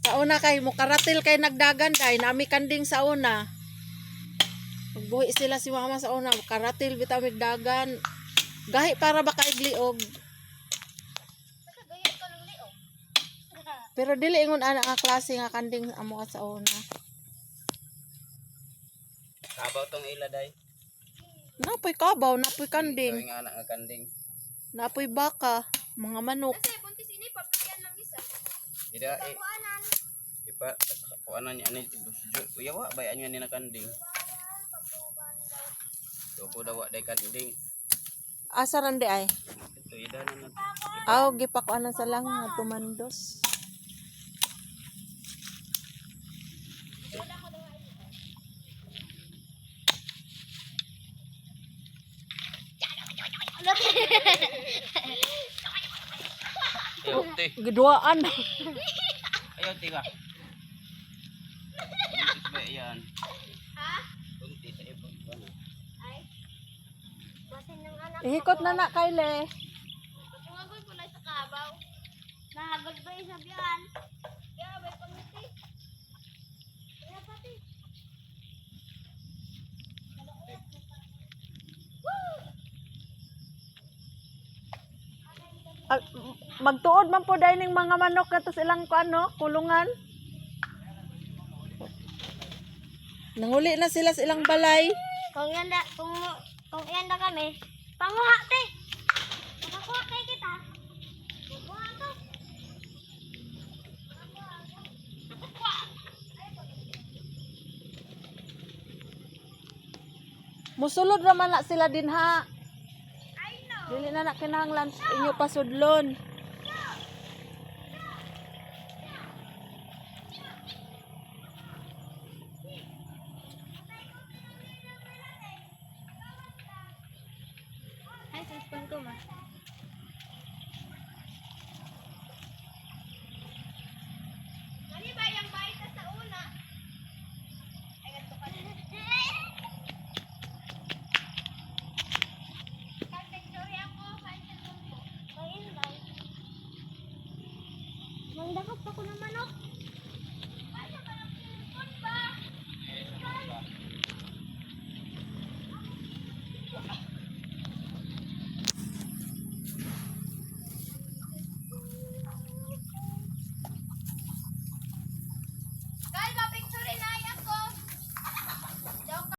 Sa una kay mo karatil kay nagdagan day nami kanding sa una. Magbuhi sila si mama sa una, karatil bitaw dagan. Gahi para baka igliog. Pero dili ingon ana nga klase nga kanding amo sa una. Kabaw tong ila day. Napoy kabaw, napoy kanding. Kawing anak nga kanding. Napoy baka, mga manok. Kasi buntis ini papilyan lang isa. Ida Kuanan. ipa kuanan niya ani uyawa bayan nga ni na kanding. Tupo daw day kanding. Asa ran di ay? Ito ida na. Aw gipakuanan sa lang nga tumandos. Ayaw te. Giduaan. Ayaw te ka. Buntis ba yan? Ha? Buntis sa ipon. Ay. Basin ng anak. Ihikot na na Kyle. Tungagol ko na sa kabaw. Nahagod ba yung sabihan? Kaya bay pangiti. Kaya pati. Magtuod man po dahil ng mga manok na to silang kulungan. Nanguli na sila sa ilang balay. Kung yan na kami, panguha te. Pakakuha kay kita. Panguha to. Musulod naman na sila din ha. I know. Dili na kinahanglan inyo pasudlon. Ay, suspend ko ma.